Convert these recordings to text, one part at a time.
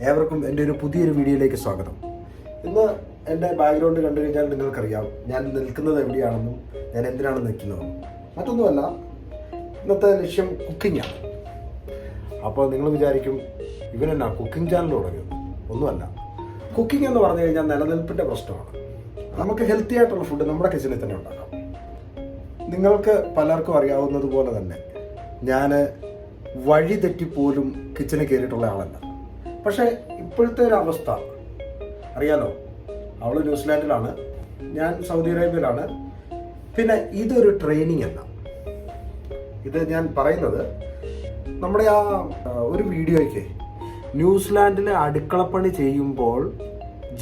ഏവർക്കും എൻ്റെ ഒരു പുതിയൊരു വീഡിയോയിലേക്ക് സ്വാഗതം. ഇന്ന് എൻ്റെ ബാക്ക്ഗ്രൗണ്ട് കണ്ടു കഴിഞ്ഞാൽ നിങ്ങൾക്കറിയാം ഞാൻ നിൽക്കുന്നത് എവിടെയാണെന്നും ഞാൻ എന്തിനാണ് നിൽക്കുന്നതെന്നും. മറ്റൊന്നുമല്ല, ഇന്നത്തെ ലക്ഷ്യം കുക്കിങ്ങാണ്. അപ്പോൾ നിങ്ങൾ വിചാരിക്കും ഇവനെന്നാ കുക്കിംഗ് ചാനൽ തുടങ്ങിയത്? ഒന്നുമല്ല. കുക്കിംഗ് എന്ന് പറഞ്ഞു കഴിഞ്ഞാൽ നിലനിൽപ്പിൻ്റെ പ്രശ്നമാണ്. നമുക്ക് ഹെൽത്തി ആയിട്ടുള്ള ഫുഡ് നമ്മുടെ കിച്ചണിൽ തന്നെ ഉണ്ടാക്കാം. നിങ്ങൾക്ക് പലർക്കും അറിയാവുന്നതുപോലെ തന്നെ ഞാൻ വഴി തെറ്റിപ്പോലും കിച്ചണിൽ കയറിയിട്ടുള്ള ആളല്ല. പക്ഷേ ഇപ്പോഴത്തെ ഒരു അവസ്ഥ അറിയാലോ, അവൾ ന്യൂസിലാൻഡിലാണ്, ഞാൻ സൗദി അറേബ്യയിലാണ്. പിന്നെ ഇതൊരു ട്രെയിനിങ് അല്ല. ഇത് ഞാൻ പറയുന്നത് നമ്മുടെ ആ ഒരു വീഡിയോയ്ക്ക് ന്യൂസിലാൻഡിലെ അടുക്കളപ്പണി ചെയ്യുമ്പോൾ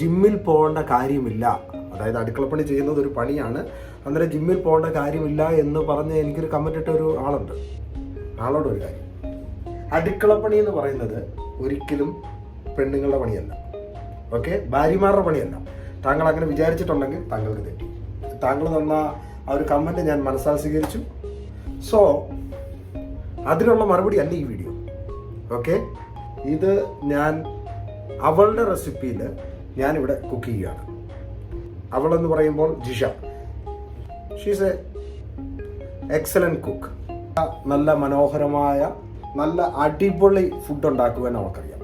ജിമ്മിൽ പോകേണ്ട കാര്യമില്ല, അതായത് അടുക്കളപ്പണി ചെയ്യുന്നത് ഒരു പണിയാണ്, അന്നേരം ജിമ്മിൽ പോകേണ്ട കാര്യമില്ല എന്ന് പറഞ്ഞ് എനിക്കൊരു കമൻ്റ് ഇട്ട ഒരു ആളുണ്ട്. ആളോട് ഒരു കാര്യം, അടുക്കളപ്പണി എന്ന് പറയുന്നത് ഒരിക്കലും പെണ്ണുങ്ങളുടെ പണിയല്ല, ഓക്കെ, ഭാര്യമാരുടെ പണിയല്ല. താങ്കൾ അങ്ങനെ വിചാരിച്ചിട്ടുണ്ടെങ്കിൽ താങ്കൾക്ക് തെറ്റി. താങ്കൾ തന്ന ആ ഒരു കമൻറ്റ് ഞാൻ മനസ്സാൽ സ്വീകരിച്ചു. സോ അതിനുള്ള മറുപടി അല്ല ഈ വീഡിയോ, ഓക്കെ. ഇത് ഞാൻ അവളുടെ റെസിപ്പിയിൽ ഞാനിവിടെ കുക്ക് ചെയ്യുകയാണ്. അവളെന്ന് പറയുമ്പോൾ Jisha. She's A excellent cook. നല്ല മനോഹരമായ നല്ല അടിപൊളി ഫുഡ് ഉണ്ടാക്കുവാൻ അവൾക്കറിയാം.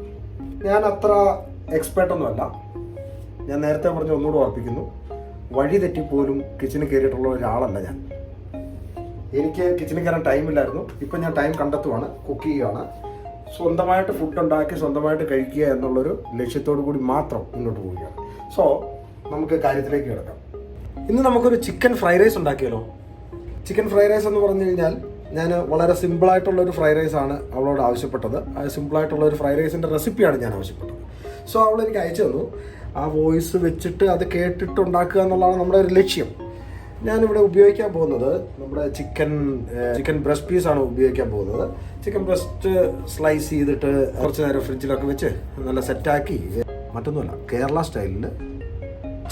ഞാൻ അത്ര എക്സ്പേർട്ടൊന്നുമല്ല. ഞാൻ നേരത്തെ പറഞ്ഞ് ഒന്നുകൂടെ ഓർപ്പിക്കുന്നു, വഴി തെറ്റിപ്പോലും കിച്ചണിൽ കയറിയിട്ടുള്ള ഒരാളല്ല ഞാൻ. എനിക്ക് കിച്ചണിൽ കയറാൻ ടൈമില്ലായിരുന്നു. ഇപ്പം ഞാൻ ടൈം കണ്ടെത്തുവാണ്, കുക്ക് ചെയ്യുകയാണ്. സ്വന്തമായിട്ട് ഫുഡ് ഉണ്ടാക്കി സ്വന്തമായിട്ട് കഴിക്കുക എന്നുള്ളൊരു ലക്ഷ്യത്തോടു കൂടി മാത്രം മുന്നോട്ട് പോവുകയാണ്. സോ നമുക്ക് കാര്യത്തിലേക്ക് കിടക്കാം. ഇന്ന് നമുക്കൊരു ചിക്കൻ ഫ്രൈഡ് റൈസ് ഉണ്ടാക്കിയാലോ? ചിക്കൻ ഫ്രൈഡ് റൈസ് എന്ന് പറഞ്ഞു കഴിഞ്ഞാൽ ഞാൻ വളരെ സിമ്പിളായിട്ടുള്ളൊരു ഫ്രൈഡ് റൈസാണ് അവളോട് ആവശ്യപ്പെട്ടത്. ആ സിമ്പിളായിട്ടുള്ളൊരു ഫ്രൈഡ് റൈസിൻ്റെ റെസിപ്പിയാണ് ഞാൻ ആവശ്യപ്പെട്ടത്. സോ അവൾ എനിക്ക് അയച്ചു തന്നു. ആ വോയിസ് വെച്ചിട്ട് അത് കേട്ടിട്ട് ഉണ്ടാക്കുക എന്നുള്ളതാണ് നമ്മുടെ ഒരു ലക്ഷ്യം. ഞാനിവിടെ ഉപയോഗിക്കാൻ പോകുന്നത് നമ്മുടെ ചിക്കൻ ബ്രസ്റ്റ് പീസാണ് ഉപയോഗിക്കാൻ പോകുന്നത്. ചിക്കൻ ബ്രസ്റ്റ് സ്ലൈസ് ചെയ്തിട്ട് കുറച്ച് നേരം ഫ്രിഡ്ജിലൊക്കെ വെച്ച് നല്ല സെറ്റാക്കി, മറ്റൊന്നുമല്ല, കേരള സ്റ്റൈലിൽ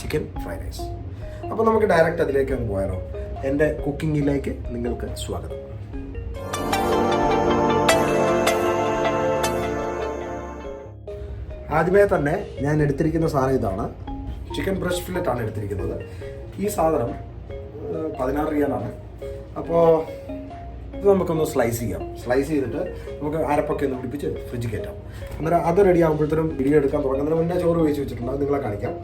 ചിക്കൻ ഫ്രൈഡ് റൈസ്. അപ്പോൾ നമുക്ക് ഡയറക്റ്റ് അതിലേക്ക് അങ്ങ് പോയാലോ? എൻ്റെ കുക്കിങ്ങിലേക്ക് നിങ്ങൾക്ക് സ്വാഗതം. ആദ്യമേ തന്നെ ഞാൻ എടുത്തിരിക്കുന്ന സാധനം ഇതാണ്. ചിക്കൻ ബ്രസ്റ്റ് ഫില്ലറ്റാണ് എടുത്തിരിക്കുന്നത്. ഈ സാധനം 16 റിയാലാണ്. അപ്പോൾ ഇത് നമുക്കൊന്ന് സ്ലൈസ് ചെയ്യാം. സ്ലൈസ് ചെയ്തിട്ട് നമുക്ക് അരപ്പൊക്കെ ഒന്ന് പിടിപ്പിച്ച് ഫ്രിഡ്ജിൽ കയറ്റാം. അന്നേരം അത് റെഡി ആകുമ്പോഴത്തേനും വീഡിയോ എടുക്കാൻ തുടങ്ങുന്നതിന് മുന്നേ ചോറ് വേവിച്ച് വെച്ചിട്ടുണ്ട്. അത് നിങ്ങളെ കാണിക്കാം.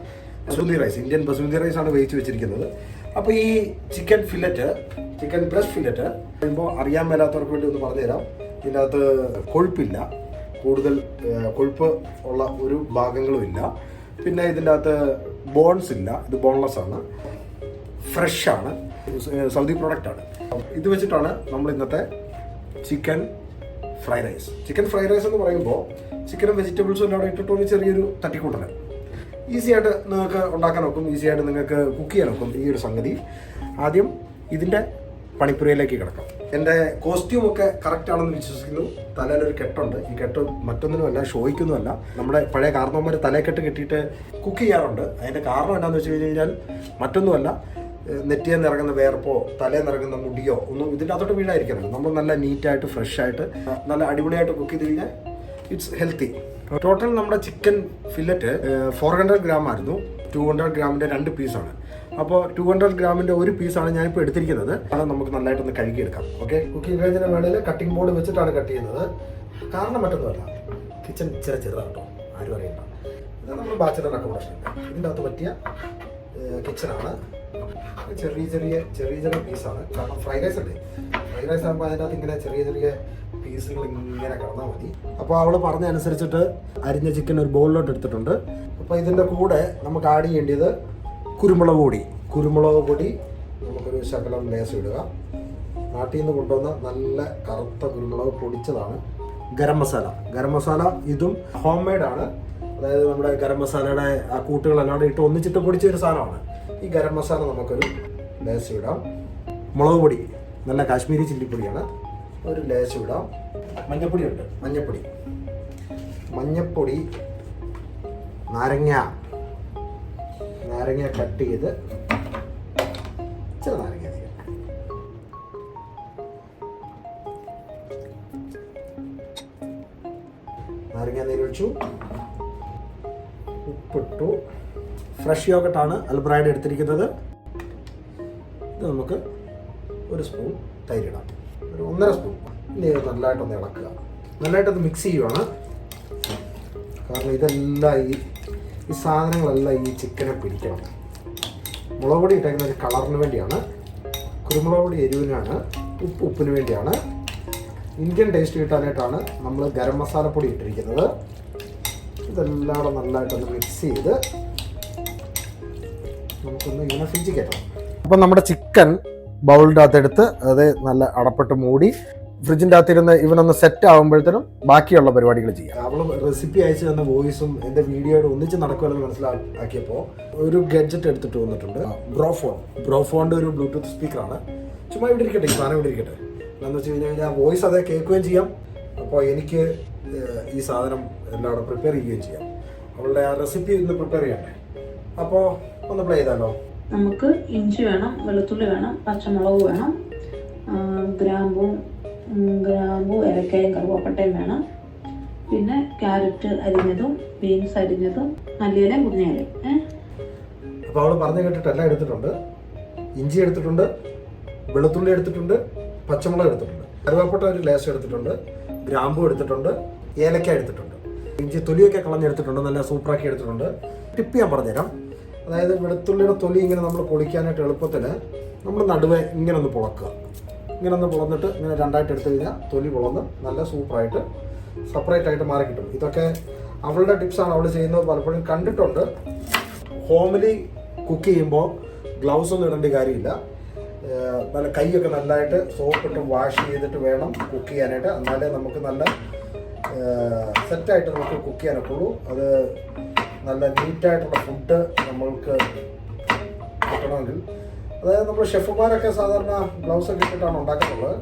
ബസുമതി റൈസ്, ഇന്ത്യൻ ബസുമതി റൈസാണ് വേവിച്ച് വെച്ചിരിക്കുന്നത്. അപ്പോൾ ഈ ചിക്കൻ ബ്രസ്റ്റ് ഫില്ലറ്റ് പറയുമ്പോൾ അറിയാൻ മേലാത്തവർക്ക് വേണ്ടി ഒന്ന് പറഞ്ഞുതരാം. ഇതിൻ്റെ അകത്ത് കൊഴുപ്പില്ല, കൂടുതൽ കൊഴുപ്പ് ഉള്ള ഒരു ഭാഗങ്ങളും ഇല്ല. പിന്നെ ഇതിൻ്റെ അകത്ത് ബോൺസ് ഇല്ല, ഇത് ബോൺലെസ് ആണ്, ഫ്രഷാണ്, സൗദി പ്രോഡക്റ്റാണ്. ഇത് വെച്ചിട്ടാണ് നമ്മൾ ഇന്നത്തെ ചിക്കൻ ഫ്രൈഡ് റൈസ് എന്ന് പറയുമ്പോൾ ചിക്കനും വെജിറ്റബിൾസും എല്ലാം അവിടെ ഇട്ടിട്ടൊന്ന് ചെറിയൊരു തട്ടിക്കൂട്ടലാണ്. ഈസി ആയിട്ട് നിങ്ങൾക്ക് ഉണ്ടാക്കാൻ നോക്കും, ഈസി ആയിട്ട് നിങ്ങൾക്ക് കുക്ക് ചെയ്യാൻ നോക്കും ഈ ഒരു സംഗതി. ആദ്യം ഇതിൻ്റെ പണിപ്പുരയിലേക്ക് കിടക്കാം. എൻ്റെ കോസ്റ്റ്യൂമൊക്കെ കറക്റ്റ് ആണെന്ന് വിശ്വസിക്കുന്നു. തലയിലൊരു കെട്ടുണ്ട്. ഈ കെട്ട് മറ്റൊന്നിനുമല്ല, ഷോയ്ക്കൊന്നുമല്ല. നമ്മുടെ പഴയ കാരണവന്മാർ തലക്കെട്ട് കെട്ടിയിട്ട് കുക്ക് ചെയ്യാറുണ്ട്. അതിൻ്റെ കാരണം എന്താണെന്ന് വെച്ച് കഴിഞ്ഞാൽ മറ്റൊന്നുമല്ല, നെറ്റിയിൽ നിന്ന് ഇറങ്ങുന്ന വേർപ്പോ തലയിൽ നിന്ന് ഇറങ്ങുന്ന മുടിയോ ഒന്നും ഇതിൻ്റെ അകത്തോട്ട് വീഴായിരിക്കണം. നമ്മൾ നല്ല നീറ്റായിട്ട് ഫ്രഷായിട്ട് നല്ല അടിപൊളിയായിട്ട് കുക്ക് ചെയ്ത് കഴിഞ്ഞാൽ ഇറ്റ്സ് ഹെൽത്തി. ടോട്ടൽ നമ്മുടെ ചിക്കൻ ഫില്ലറ്റ് 400 ഗ്രാം ആയിരുന്നു. 200 ഗ്രാമിൻ്റെ 2 പീസാണ്. അപ്പോൾ 200 ഗ്രാമിൻ്റെ ഒരു പീസാണ് ഞാനിപ്പോൾ എടുത്തിരിക്കുന്നത്. അത് നമുക്ക് നന്നായിട്ടൊന്ന് കഴുകിയെടുക്കാം. ഓക്കെ, കുക്കിംഗ് റേഞ്ചിന് വേണമെങ്കിൽ കട്ടിംഗ് ബോർഡ് വെച്ചിട്ടാണ് കട്ട് ചെയ്യുന്നത്. കാരണം മറ്റൊന്നുമല്ല, കിച്ചൺ ഇച്ചിരി ചെറുതാണ് കേട്ടോ, ആരും അറിയണ്ട. ഇത് നമ്മൾ ബാച്ചലർ അക്കോമഡേഷൻ ഇതിൻ്റെ അകത്ത് പറ്റിയ കിച്ചണാണ്. ചെറിയ പീസാണ്. കാരണം ഫ്രൈഡ് റൈസ് അല്ലേ, ഫ്രൈഡ് റൈസ് ആകുമ്പോൾ അതിൻ്റെ അകത്ത് ഇങ്ങനെ ചെറിയ പീസുകൾ ഇങ്ങനെ കിടന്നാൽ മതി. അപ്പോൾ അവൾ പറഞ്ഞ അനുസരിച്ചിട്ട് അരിഞ്ഞ ചിക്കൻ ഒരു ബൗളിലോട്ട് എടുത്തിട്ടുണ്ട്. അപ്പോൾ ഇതിൻ്റെ കൂടെ നമുക്ക് ആഡ് ചെയ്യേണ്ടത് കുരുമുളക് പൊടി നമുക്കൊരു ശകലം ലേശം ഇടുക. നാട്ടിൽ നിന്ന് കൊണ്ടുവന്ന നല്ല കറുത്ത കുരുമുളക് പൊടിച്ചതാണ്. ഗരം മസാല ഇതും ഹോം മെയ്ഡാണ്. അതായത് നമ്മുടെ ഗരം മസാലയുടെ ആ കൂട്ടുകളെല്ലാം ഇട്ട് ഒന്നിച്ചിട്ട് പൊടിച്ചൊരു സാധനമാണ്. ഈ ഗരം മസാല നമുക്കൊരു ലേശം ഇടാം. മുളക് പൊടി നല്ല കാശ്മീരി ചില്ലിപ്പൊടിയാണ്, ഒരു ലേശം ഇടാം. മഞ്ഞപ്പൊടിയുണ്ട്, മഞ്ഞപ്പൊടി, നാരങ്ങ കട്ട് ചെയ്ത് ഇച്ചിരി നാരങ്ങ നീര് ഒഴിച്ചു. ഉപ്പിട്ടു. ഫ്രഷ് യോഗട്ടാണ് അൽബ്രാൻഡ് എടുത്തിരിക്കുന്നത്. ഇത് നമുക്ക് ഒരു സ്പൂൺ തൈരിടാം, ഒരു 1.5 സ്പൂൺ. ഇനി നല്ലതായിട്ടൊന്ന് ഇളക്കുക. നല്ലതായിട്ടൊന്ന് മിക്സ് ചെയ്യുവാണ്. കാരണം ഇതെല്ലാം ഈ സാധനങ്ങളെല്ലാം ഈ ചിക്കനെ പിടിക്കണം. മുളക് പൊടി ഇട്ടേക്കുന്ന ഒരു കളറിന് വേണ്ടിയാണ്, കുരുമുളക് പൊടി എരിവിനാണ്, ഉപ്പിന് വേണ്ടിയാണ്, ഇന്ത്യൻ ടേസ്റ്റ് കിട്ടാനായിട്ടാണ് നമ്മൾ ഗരം മസാലപ്പൊടി ഇട്ടിരിക്കുന്നത്. ഇതെല്ലാം കൂടെ നല്ലതായിട്ടൊന്ന് മിക്സ് ചെയ്ത് നമുക്കൊന്ന് ഇങ്ങനെ ഫ്രിഡ്ജിൽ കയറ്റണം. അപ്പം നമ്മുടെ ചിക്കൻ ബൗളിൻ്റെ അകത്തെടുത്ത് അത് നല്ല അടപ്പെട്ട് മൂടി ഫ്രിഡ്ജിൻ്റെ അകത്തിരുന്ന് ഇവനൊന്ന് സെറ്റ് ആകുമ്പോഴത്തേനും ബാക്കിയുള്ള പരിപാടികൾ ചെയ്യാം. അവൾ റെസിപ്പി അയച്ചു തന്ന വോയിസും എൻ്റെ വീഡിയോയുടെ ഒന്നിച്ച് നടക്കുമെന്ന് മനസ്സിലാക്കിയപ്പോൾ ഒരു ഗഡ്ജറ്റ് എടുത്തിട്ട് വന്നിട്ടുണ്ട്. ബ്രോഫോണിൻ്റെ ഒരു ബ്ലൂടൂത്ത് സ്പീക്കറാണ്. ചുമ്മാ ഇവിടെ ഇരിക്കട്ടെ, ഈ സാധനം ഇവിടെ ഇരിക്കട്ടെ. എന്താണെന്ന് വെച്ച് കഴിഞ്ഞാൽ വോയിസ് അതേ കേൾക്കുകയും ചെയ്യാം. അപ്പോൾ എനിക്ക് ഈ സാധനം എല്ലാവരും പ്രിപ്പയർ ചെയ്യുകയും ചെയ്യാം. അവളുടെ ആ റെസിപ്പി ഒന്ന് പ്രിപ്പയർ ചെയ്യണ്ടേ. അപ്പോൾ ഒന്ന് പ്ലേ ചെയ്താലോ. നമുക്ക് ഇഞ്ചി വേണം, വെളുത്തുള്ളി വേണം, പച്ചമുളക് വേണം, ഗ്രാമ്പൂ, ഏലക്കയും കറുവപ്പട്ടയും വേണം. പിന്നെ ക്യാരറ്റ് അരിഞ്ഞതും ബീൻസ് അരിഞ്ഞതും മല്ലിയിലയും മുരിങ്ങയിലയും. അപ്പോൾ അവൾ പറഞ്ഞു കേട്ടിട്ട് എല്ലാം എടുത്തിട്ടുണ്ട്. ഇഞ്ചി എടുത്തിട്ടുണ്ട്, വെളുത്തുള്ളി എടുത്തിട്ടുണ്ട്, പച്ചമുളക് എടുത്തിട്ടുണ്ട്, കറുവപ്പട്ട ഒരു ലേശം എടുത്തിട്ടുണ്ട്, ഗ്രാമ്പൂ എടുത്തിട്ടുണ്ട്, ഏലക്ക എടുത്തിട്ടുണ്ട്, ഇഞ്ചി തൊലിയൊക്കെ കളഞ്ഞെടുത്തിട്ടുണ്ട്, നല്ല സൂപ്പറാക്കി എടുത്തിട്ടുണ്ട്. ടിപ്പ് ഞാൻ പറഞ്ഞുതരാം. അതായത് വെളുത്തുള്ളിയുടെ തൊലി ഇങ്ങനെ നമ്മൾ പൊളിക്കാനായിട്ട് എളുപ്പത്തിന് നമ്മൾ നടുവേ ഇങ്ങനെ ഒന്ന് പൊളക്കുക. ഇങ്ങനെ ഒന്ന് പൊളന്നിട്ട് ഇങ്ങനെ രണ്ടായിട്ട് എടുത്തു കഴിഞ്ഞാൽ തൊലി പൊളന്ന് നല്ല സൂപ്പറായിട്ട് സെപ്പറേറ്റ് ആയിട്ട് മാറി കിട്ടും. ഇതൊക്കെ അവളുടെ ടിപ്സാണ് അവൾ ചെയ്യുന്നത്. പലപ്പോഴും കണ്ടിട്ടുണ്ട്. ഹോമിലി കുക്ക് ചെയ്യുമ്പോൾ ഗ്ലൗസ് ഒന്നും ഇടേണ്ട കാര്യമില്ല. നല്ല കൈയൊക്കെ നല്ലതായിട്ട് സോപ്പിട്ട് വാഷ് ചെയ്തിട്ട് വേണം കുക്ക് ചെയ്യാനായിട്ട്. എന്നാലേ നമുക്ക് നല്ല സെറ്റായിട്ട് നമുക്ക് കുക്ക് ചെയ്യാനൊക്കുള്ളൂ. അത് നല്ല നീറ്റായിട്ടുള്ള ഫുഡ് നമ്മൾക്ക് കിട്ടണമെങ്കിൽ, അതായത് നമ്മൾ ഷെഫുമാരൊക്കെ സാധാരണ ഗ്ലൗസ് ഒക്കെ ഇട്ടിട്ടാണ് ഉണ്ടാക്കുന്നത്.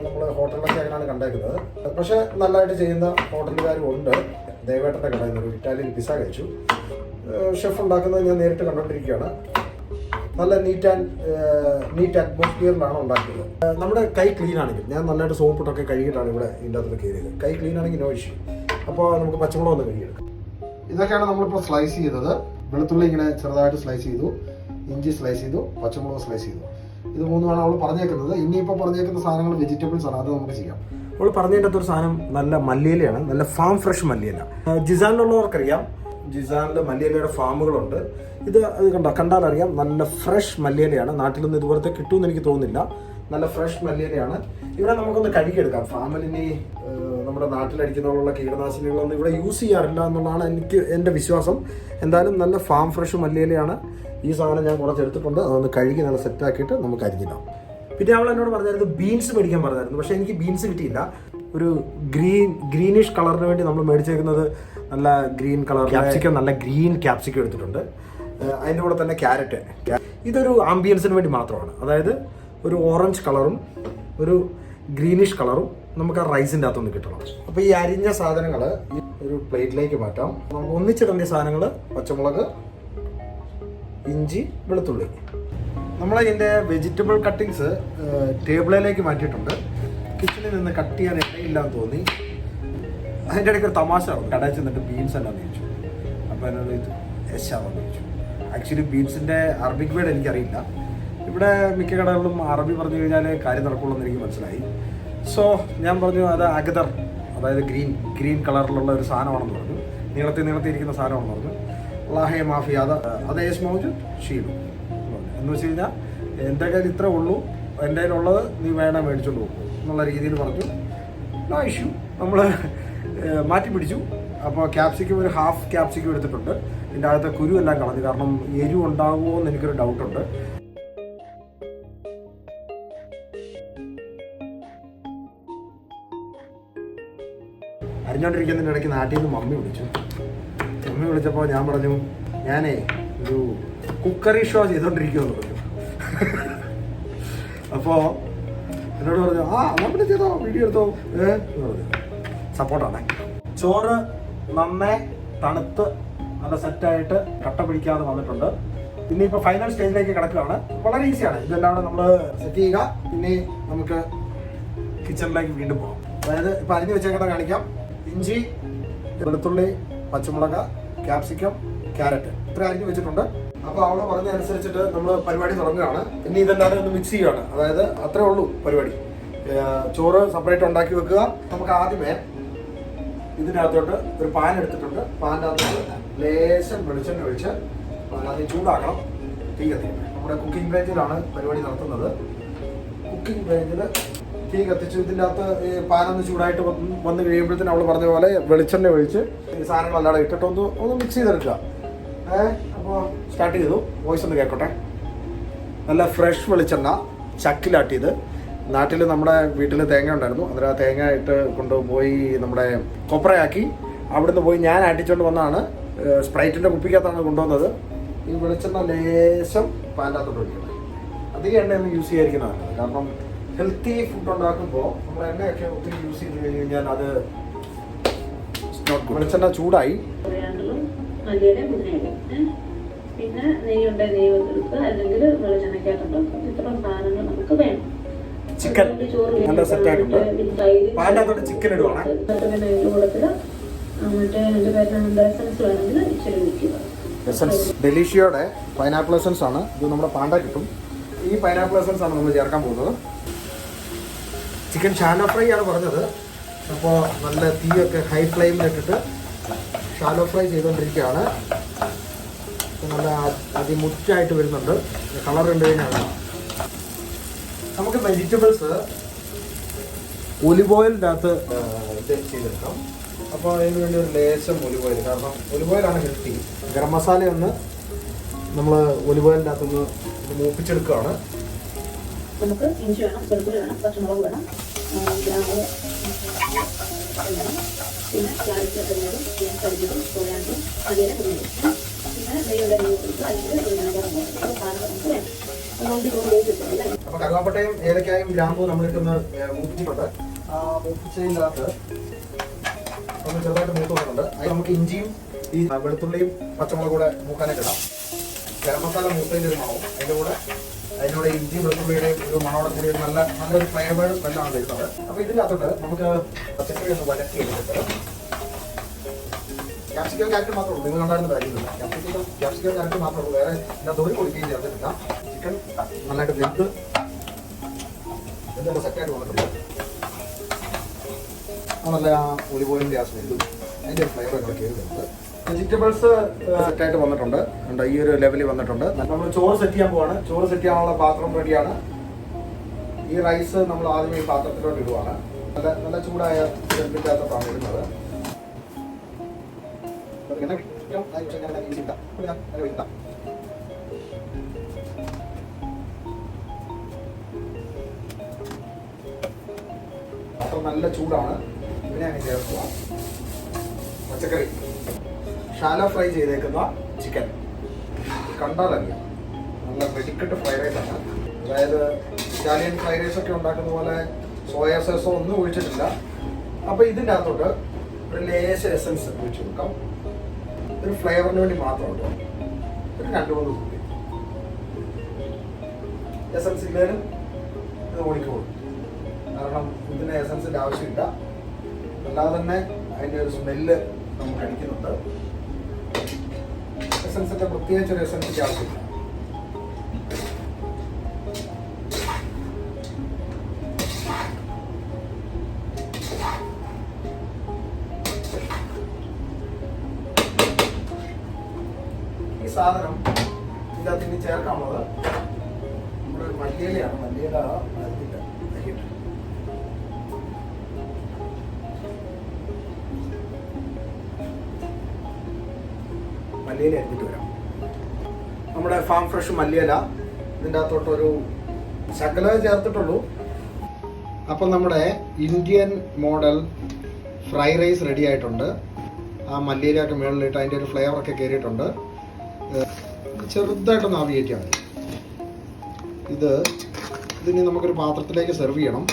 നമ്മൾ ഹോട്ടലിലൊക്കെ അങ്ങനെയാണ് കണ്ടേക്കുന്നത്. പക്ഷേ നല്ലതായിട്ട് ചെയ്യുന്ന ഹോട്ടലുകാരും ഉണ്ട്. ദേവേട്ടൻ്റെ കടയിൽ നിന്ന് ഒരു ഇറ്റാലിയൻ പിസ്സ കഴിച്ചു. ഷെഫ് ഉണ്ടാക്കുന്നത് ഞാൻ നേരിട്ട് കണ്ടുകൊണ്ടിരിക്കുകയാണ്. നല്ല നീറ്റ് അറ്റ്മോസ്ഫിയറിലാണ് ഉണ്ടാക്കുന്നത്. നമ്മുടെ കൈ ക്ലീൻ ആണെങ്കിൽ, ഞാൻ നല്ലതായിട്ട് സോപ്പിട്ടൊക്കെ കഴുകിയിട്ടാണ് ഇവിടെ ഇതിൻ്റെ അകത്ത് കയറിയത്. കൈ ക്ലീൻ ആണെങ്കിൽ നോ ഇഷ്യൂ. അപ്പോൾ നമുക്ക് പച്ചമുളക് ഒന്ന് കഴുകിയെടുക്കാം. ഇതൊക്കെയാണ് നമ്മളിപ്പോൾ സ്ലൈസ് ചെയ്തത്. വെളുത്തുള്ളി ഇങ്ങനെ ചെറുതായിട്ട് സ്ലൈസ് ചെയ്തു, ഇഞ്ചി സ്ലൈസ് ചെയ്തു, പച്ചമുളക് സ്ലൈസ് ചെയ്തു. ഇത് മൂന്നുമാണ് അവൾ പറഞ്ഞേക്കുന്നത്. ഇനിയിപ്പോൾ പറഞ്ഞേക്കുന്ന സാധനങ്ങൾ വെജിറ്റബിൾസ് ആണ്, അത് നമുക്ക് ചെയ്യാം. അവൾ പറഞ്ഞതിൻ്റെ ഒരു സാധനം നല്ല മല്ലിയിലയാണ്, നല്ല ഫാം ഫ്രഷ് മല്ലിയില. ജിസാനിലുള്ളവർക്കറിയാം, ജിസാനിൽ മല്ലിയിലയുടെ ഫാമുകളുണ്ട്. ഇത് കണ്ടാലറിയാം, നല്ല ഫ്രഷ് മല്ലിയിലയാണ്. നാട്ടിലൊന്നും ഇതുപോലത്തെ കിട്ടുമെന്ന് എനിക്ക് തോന്നുന്നില്ല. നല്ല ഫ്രഷ് മല്ലിയിലയാണ്. ഇവിടെ നമുക്കൊന്ന് കഴുകിയെടുക്കാം. ഫാമിലിനി നമ്മുടെ നാട്ടിലടിക്കുന്നതിനുള്ള കീടനാശിനികളൊന്നും ഇവിടെ യൂസ് ചെയ്യാറില്ല എന്നുള്ളതാണ് എൻ്റെ വിശ്വാസം. എന്തായാലും നല്ല ഫാം ഫ്രഷ് മല്ലിയിലയാണ്. ഈ സാധനം ഞാൻ കുറച്ച് എടുത്തിട്ടുണ്ട്. അതൊന്ന് കഴുകി നല്ല സെറ്റാക്കിയിട്ട് നമുക്ക് അരിഞ്ഞിടാം. പിന്നെ അവൾ എന്നോട് പറഞ്ഞായിരുന്നു ബീൻസ് മേടിക്കാൻ പറഞ്ഞായിരുന്നു. പക്ഷേ എനിക്ക് ബീൻസ് കിട്ടിയില്ല. ഒരു ഗ്രീനിഷ് കളറിന് വേണ്ടി നമ്മൾ മേടിച്ചേക്കുന്നത് നല്ല ഗ്രീൻ കളർ ക്യാപ്സിക്കം, നല്ല ഗ്രീൻ ക്യാപ്സിക്കം എടുത്തിട്ടുണ്ട്. അതിൻ്റെ കൂടെ തന്നെ ക്യാരറ്റ്. ഇതൊരു ആംബിയൻസിന് വേണ്ടി മാത്രമാണ്. അതായത് ഒരു ഓറഞ്ച് കളറും ഒരു ഗ്രീനിഷ് കളറും നമുക്ക് ആ റൈസിൻ്റെ അകത്തൊന്ന് കിട്ടണം. അപ്പോൾ ഈ അരിഞ്ഞ സാധനങ്ങൾ ഈ ഒരു പ്ലേറ്റിലേക്ക് മാറ്റാം. നമുക്ക് ഒന്നിച്ചിടേണ്ട സാധനങ്ങൾ പച്ചമുളക്, ഇഞ്ചി, വെളുത്തുള്ളി. നമ്മളതിൻ്റെ വെജിറ്റബിൾ കട്ടിങ്സ് ടേബിളിലേക്ക് മാറ്റിയിട്ടുണ്ട്. കിച്ചണിൽ നിന്ന് കട്ട് ചെയ്യാൻ ഇടയില്ലാന്ന് തോന്നി. അതിൻ്റെ ഇടയ്ക്ക് ഒരു തമാശ കടയിൽ ചെന്നിട്ട് ബീൻസ് എല്ലാം ചോദിച്ചു. അപ്പോൾ എന്നോട് ഇത് യശാവെന്ന് ചോദിച്ചു. ആക്ച്വലി ബീൻസിൻ്റെ അറബിക് വേർഡ് എനിക്കറിയില്ല. ഇവിടെ മിക്ക കടകളിലും അറബി പറഞ്ഞു കഴിഞ്ഞാൽ കാര്യം നടക്കുള്ളൂ എന്ന് എനിക്ക് മനസ്സിലായി. സോ ഞാൻ പറഞ്ഞു അത് അഗദർ, അതായത് ഗ്രീൻ കളറിലുള്ള ഒരു സാധനമാണെന്ന് പറഞ്ഞു. നീളത്തിരിക്കുന്ന സാധനമാണെന്ന് പറഞ്ഞു. അള്ളാഹെ മാഫി അത് യേസ് മൗജ് ഷീലു എന്ന് വെച്ച് കഴിഞ്ഞാൽ എൻ്റെ കയ്യിൽ ഇത്രേ ഉള്ളൂ, എൻ്റെ കയ്യിലുള്ളത് നീ വേണം മേടിച്ചുകൊണ്ട് പോകും എന്നുള്ള രീതിയിൽ പറഞ്ഞു. No issue. നമ്മൾ മാറ്റി പിടിച്ചു. അപ്പോൾ ക്യാപ്സിക്കം ഒരു ഹാഫ് ക്യാപ്സിക്കം എടുത്തിട്ടുണ്ട്. ഇതിൻ്റെ അകത്തെ കുരു എല്ലാം കളഞ്ഞു. കാരണം എരിവ് ഉണ്ടാകുമോ എന്ന് എനിക്കൊരു ഡൗട്ടുണ്ട്. അരിഞ്ഞോണ്ടിരിക്കുന്നതിൻ്റെ ഇടയ്ക്ക് നാട്ടിൽ നിന്ന് മമ്മി വിളിച്ചപ്പോൾ ഞാൻ പറഞ്ഞു, ഞാനേ ഒരു കുക്കറി ഷോ ചെയ്തോണ്ടിരിക്കുമെന്ന് പറഞ്ഞു. അപ്പോൾ എന്നോട് പറഞ്ഞു, നമ്മൾ ചെയ്തോ, വീഡിയോ എടുത്തോ എന്ന് പറഞ്ഞു. സപ്പോർട്ടാണ്. ചോറ് നന്നേ തണുത്ത് നല്ല സെറ്റായിട്ട് കട്ട പിടിക്കാതെ വന്നിട്ടുണ്ട്. പിന്നെ ഇപ്പോൾ ഫൈനൽ സ്റ്റേജിലേക്ക് കിടക്കുകയാണ്. വളരെ ഈസിയാണ്. ഇതെല്ലാം കൂടെ നമ്മൾ സെറ്റ് ചെയ്യുക. പിന്നെ നമുക്ക് കിച്ചണിലേക്ക് വീണ്ടും പോകാം. അതായത് ഇപ്പോൾ അരിഞ്ഞ് വെച്ചേക്കണ കാണിക്കാം. ഇഞ്ചി, വെളുത്തുള്ളി, പച്ചമുളക്, ക്യാപ്സിക്കം, ക്യാരറ്റ് ഇത്ര അരിഞ്ഞ് വെച്ചിട്ടുണ്ട്. അപ്പോൾ അവള് പറഞ്ഞതനുസരിച്ചിട്ട് നമ്മൾ പരിപാടി തുടങ്ങുകയാണ്. ഇനി ഇതെല്ലാം ഒന്ന് മിക്സ് ചെയ്യുകയാണ്. അതായത് അത്രേ ഉള്ളൂ പരിപാടി. ചോറ് സെപ്പറേറ്റ് ഉണ്ടാക്കി വെക്കുക. നമുക്ക് ആദ്യമേ ഇതിനകത്തോട്ട് ഒരു പാൻ എടുത്തിട്ടുണ്ട്. പാൻ്റെ അകത്തോട്ട് ലേശം വെളിച്ചെണ്ണ ഒഴിച്ച് അത് ചൂടാക്കണം. തീ കത്തിക്കണം. നമ്മുടെ കുക്കിംഗ് റേഞ്ചിലാണ് പരിപാടി നടത്തുന്നത്. കുക്കിംഗ് റേഞ്ചിൽ തീ കത്തിച്ച് ഇതിൻ്റെ അകത്ത് ഈ പാനൊന്ന് ചൂടായിട്ട് വന്ന് കഴിയുമ്പോഴത്തേനും അവൾ പറഞ്ഞ പോലെ വെളിച്ചെണ്ണ ഒഴിച്ച് ഈ സാധനങ്ങളല്ലാതെ ഇട്ടിട്ട് ഒന്ന് മിക്സ് ചെയ്തെടുക്കുക. അപ്പോൾ സ്റ്റാർട്ട് ചെയ്തു. വോയിസ് ഒന്ന് കേൾക്കട്ടെ. നല്ല ഫ്രഷ് വെളിച്ചെണ്ണ ചക്കിലാട്ടിയത്. നാട്ടിൽ നമ്മുടെ വീട്ടിൽ തേങ്ങ ഉണ്ടായിരുന്നു. അന്നേരം ആ തേങ്ങ ഇട്ട് കൊണ്ടുപോയി നമ്മുടെ കൊപ്രയാക്കി അവിടുന്ന് പോയി ഞാൻ ആട്ടിച്ചുകൊണ്ട് വന്നതാണ്. സ്പ്രൈറ്റിൻ്റെ കുപ്പിക്കകത്താണ് കൊണ്ടുവന്നത്. ഈ വെളിച്ചെണ്ണ ലേശം പാൻ്റകത്തോട്ട് ഒഴിക്കണം. അധികം എണ്ണയൊന്നും യൂസ് ചെയ്യാതിരിക്കുന്നതാണ്. കാരണം ഹെൽത്തി ഫുഡ് ഉണ്ടാക്കുമ്പോൾ നമ്മൾ എണ്ണയൊക്കെ ഒത്തിരി യൂസ് ചെയ്ത് കഴിഞ്ഞ് കഴിഞ്ഞാൽ അത് വെളിച്ചെണ്ണ ചൂടായി. പിന്നെ നെയ്യുണ്ടെ നെയ്യ് വെച്ചെടുക്കുക, അല്ലെങ്കിൽ വെളിച്ചെണ്ണയ്ക്കകത്തുണ്ടാക്കുക. ഇത്ര സാധനങ്ങൾ നമുക്ക് വേണം. ചിക്കൻ നല്ല സെറ്റായിട്ടുണ്ട്. പാൻ്റകത്തോട്ട് ചിക്കൻ ഇടുവാണ്. മറ്റേ എൻ്റെ പേരിന് എസൻസ് വേണമെങ്കിൽ ഇച്ചിരി വിൽക്കുക. എസൻസ് ഡെലീഷ്യയുടെ പൈനാപ്പിൾ എസൻസ് ആണ്. ഇത് നമ്മുടെ പാണ്ട കിട്ടും. ഈ പൈനാപ്പിൾ എസൻസ് ആണ് നമ്മൾ ചേർക്കാൻ പോകുന്നത്. ചിക്കൻ ഷാലോ ഫ്രൈ ആണ് പറഞ്ഞത്. അപ്പോൾ നല്ല തീയൊക്കെ ഹൈ ഫ്ലെയിമിലിട്ടിട്ട് ഷാലോ ഫ്രൈ ചെയ്തുകൊണ്ടിരിക്കുകയാണ്. നല്ല അതിമുറ്റായിട്ട് വരുന്നുണ്ട്. കളർ കണ്ടു കഴിഞ്ഞാൽ നമുക്ക് വെജിറ്റബിൾസ് ഒലിവ് ഓയിലിൻ്റെ അകത്ത് ഇത് ചെയ്തെടുക്കാം. അപ്പോൾ അതിന് വേണ്ടി ഒരു ലേശം ഒലിവ് ഓയിൽ. കാരണം ഒലിവ് ഓയിലാണ് ഹെൽത്തി. ഗരം മസാല ഒന്ന് നമ്മൾ ഒലിവ് ഓയിലിൻ്റെ അകത്തൊന്ന് മൂപ്പിച്ചെടുക്കുകയാണ്. നമുക്ക് ഇഞ്ചി വേണം, വെളുത്തുള്ളി വേണം, പച്ചമുളക് വേണം, ഗ്രാമ്പ് വേണം, പിന്നെ ക്യാരറ്റ് അരിഞ്ഞതും കരിഞ്ഞതും സോയാബീൻ അതിനെ കുഞ്ഞും പിന്നെ നെയ്യുടെ നെയ്യ് കൊടുത്ത് അതിൽ സാധനം നമുക്ക് വേണം. അപ്പോൾ കറുവാപ്പട്ടയും ഏലക്കായും ഗ്രാമ്പും നമ്മളിട്ടൊന്ന് മൂപ്പിച്ചിട്ടുണ്ട്. ആ മൂപ്പിച്ചതിനകത്ത് ഒന്ന് ചെറുതായിട്ട് മൂത്ത് വന്നിട്ടുണ്ട്. അതിൽ നമുക്ക് ഇഞ്ചിയും ഈ വെളുത്തുള്ളിയും പച്ചമുളകും കൂടെ മൂക്കാനായിട്ട് ഇടാം. ഗരം മസാല മൂത്തതിൻ്റെ ഒരു മണവും അതിനോട് ഇഞ്ചിയും വെളുത്തുള്ളിയുടെയും ഒരു മണോടെ കൂടി നല്ലൊരു ഫ്ലേവർ വെള്ളമാണ് വരുന്നത്. അപ്പോൾ ഇതിനകത്തോട്ട് നമുക്ക് പച്ചക്കറി ഒന്ന് വലക്കി എടുത്തിട്ട് ക്യാപ്സിക്കം ക്യാരറ്റ് മാത്രമേ ഉള്ളൂ. നിങ്ങൾ ഉണ്ടായിരുന്ന കാര്യമില്ല. ക്യാപ്സിക്കം ക്യാരറ്റ് മാത്രമേ ഉള്ളൂ. വേറെ ഇതിനകത്ത് ഒരു പൊടിക്കുകയും ചേർത്തിട്ടില്ല. ചിക്കൻ നല്ലതായിട്ട് വെന്ത് ഇതിൻ്റെ സെറ്റായിട്ട് വന്നിട്ടുണ്ട്. നല്ല ആ ഒലിവ് ഓയിലിൻ്റെ ആ സ്മെല്ലും അതിൻ്റെ ഒരു ഫ്ലേവർ ഒക്കെ കയറി വരുന്നത്. വെജിറ്റബിൾസ് സെറ്റായിട്ട് വന്നിട്ടുണ്ട്. ഈ ഒരു ലെവലിൽ വന്നിട്ടുണ്ട്. നമ്മൾ ചോറ് സെറ്റ് ചെയ്യാൻ പോവാണ്. ചോറ് സെറ്റ് ചെയ്യാനുള്ള പാത്രം റെഡിയാണ്. ഈ റൈസ് നമ്മൾ ആദ്യമേ ഈ പാത്രത്തിലോട്ട് ഇടുവാണ്. നല്ല ചൂടായ ചെമ്പിൻ്റെ അകത്താണ് ഇടുന്നത്. പാത്രം നല്ല ചൂടാണ്. ഇതിനെ അങ്ങ് ചേർക്കുക. പച്ചക്കറി ഷാലോ ഫ്രൈ ചെയ്തേക്കുന്ന ചിക്കൻ കണ്ടാലറിയാം. നല്ല വെടിക്കെട്ട് ഫ്രൈഡ് റൈസ് ആണ്. അതായത് ഇറ്റാലിയൻ ഫ്രൈഡ് റൈസ് ഒക്കെ ഉണ്ടാക്കുന്ന പോലെ സോയാ സോസോ ഒന്നും ഒഴിച്ചിട്ടില്ല. അപ്പോൾ ഇതിൻ്റെ അകത്തോട്ട് ഒരു ലേശ എസൻസ് ഒഴിച്ച് കൊടുക്കാം. ഒരു ഫ്ലേവറിന് വേണ്ടി മാത്രം കേട്ടോ. ഒരു 2-3 കുപ്പി എസൻസ് ഇല്ലേലും ഇത് ഓടിക്കോളും. കാരണം ഇതിന് എസൻസിൻ്റെ ആവശ്യമില്ല. അല്ലാതെ തന്നെ അതിൻ്റെ ഒരു സ്മെല്ല് നമുക്ക് അടിക്കുന്നുണ്ട്. എസൻസിൻ്റെ പ്രത്യേകിച്ചൊരു എസൻസിൻ്റെ ആവശ്യമില്ല. ഈ സാധനം ഇതിനകത്ത് ഇനി ചേർക്കാനുള്ളത് നമ്മുടെ മല്ലിയിലയാണ്. മല്ലിയില അരിഞ്ഞിട്ട് മല്ലിയില അരിഞ്ഞിട്ട് വരാം. നമ്മുടെ ഫാം ഫ്രഷ് മല്ലിയില ഇതിൻ്റെ അകത്തോട്ടൊരു ശകലം ചേർത്തിട്ടുള്ളൂ. അപ്പം നമ്മുടെ Indian model fry rice ready ആയിട്ടുണ്ട്. ആ മല്ലിയിലൊക്കെ മുകളിലിട്ട് അതിൻ്റെ ഒരു ഫ്ലേവറൊക്കെ കയറിയിട്ടുണ്ട്. ചെറുതായിട്ടൊന്ന് ആവി കയറ്റിയാൽ മതി. ഇതിനി നമുക്കൊരു പാത്രത്തിലേക്ക് സെർവ് ചെയ്യണം.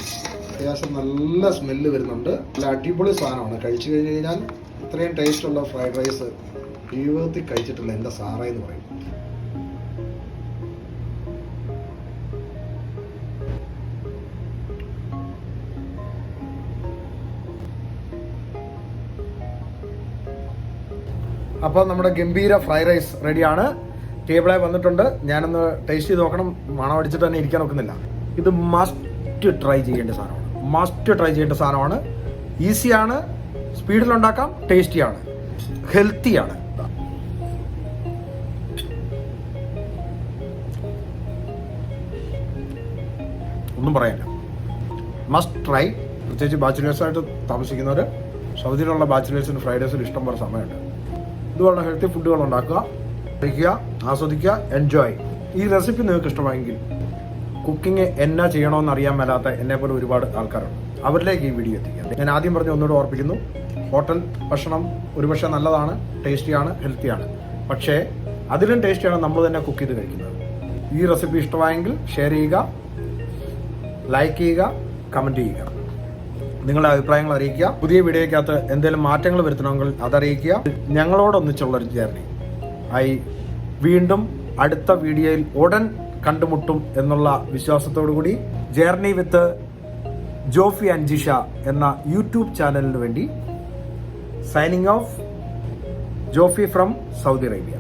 അത്യാവശ്യം നല്ല സ്മെല്ല് വരുന്നുണ്ട്. നല്ല അടിപൊളി സാധനമാണ്. കഴിച്ചു കഴിഞ്ഞ് കഴിഞ്ഞാൽ ഇത്രയും ടേസ്റ്റുള്ള ഫ്രൈഡ് റൈസ് ജീവിതത്തിൽ കഴിച്ചിട്ടില്ല എൻ്റെ സാറേ എന്ന് പറയും. അപ്പോൾ നമ്മുടെ ഗംഭീര ഫ്രൈഡ് റൈസ് റെഡിയാണ്, ടേബിളായി വന്നിട്ടുണ്ട്. ഞാനൊന്ന് ടേസ്റ്റ് ചെയ്ത് നോക്കണം, മണം അടിച്ചിട്ട് തന്നെ ഇരിക്കാൻ നോക്കുന്നില്ല. ഇത് മസ്റ്റ് ട്രൈ ചെയ്യേണ്ട സാധനമാണ്. ഈസിയാണ്, സ്പീഡിലുണ്ടാക്കാം, ടേസ്റ്റിയാണ്, ഹെൽത്തിയാണ്. ഒന്നും പറയാനില്ല, മസ്റ്റ് ട്രൈ. പ്രത്യേകിച്ച് ബാച്ചിലേഴ്സായിട്ട് താമസിക്കുന്നവർ, സൗദിയിലുള്ള ബാച്ചിലേഴ്സിന് ഫ്രൈഡ് റൈസിൽ ഇഷ്ടം പോലെ സമയമുണ്ട്. ഇതുപോലുള്ള ഹെൽത്തി ഫുഡുകൾ ഉണ്ടാക്കുക, കഴിക്കുക, ആസ്വദിക്കുക, എൻജോയ്. ഈ റെസിപ്പി നിങ്ങൾക്ക് ഇഷ്ടമായെങ്കിൽ കുക്കിംഗ് എന്നാ ചെയ്യണമെന്ന് അറിയാൻ മേലാത്ത എന്നെപ്പോലെ ഒരുപാട് ആൾക്കാരുണ്ട്, അവരിലേക്ക് ഈ വീഡിയോ എത്തിക്കുക. ഞാൻ ആദ്യം പറഞ്ഞ് ഒന്നുകൂടെ ഓർപ്പിക്കുന്നു, ഹോട്ടൽ ഭക്ഷണം ഒരുപക്ഷെ നല്ലതാണ്, ടേസ്റ്റിയാണ്, ഹെൽത്തിയാണ്. പക്ഷേ അതിലും ടേസ്റ്റിയാണ് നമ്മൾ തന്നെ കുക്ക് ചെയ്ത് കഴിക്കുന്നത്. ഈ റെസിപ്പി ഇഷ്ടമായെങ്കിൽ ഷെയർ ചെയ്യുക, ലൈക്ക് ചെയ്യുക, കമൻറ്റ് ചെയ്യുക, നിങ്ങളുടെ അഭിപ്രായങ്ങൾ അറിയിക്കുക. പുതിയ വീഡിയോയ്ക്കകത്ത് എന്തെങ്കിലും മാറ്റങ്ങൾ വരുത്തണമെങ്കിൽ അതറിയിക്കുക. ഞങ്ങളോടൊന്നിച്ചുള്ളൊരു ജേർണി വീണ്ടും അടുത്ത വീഡിയോയിൽ ഉടൻ കണ്ടുമുട്ടും എന്നുള്ള വിശ്വാസത്തോടു കൂടി journey with Jophy and Jisha എന്ന യൂട്യൂബ് ചാനലിന് വേണ്ടി signing off, Jophy from Saudi Arabia.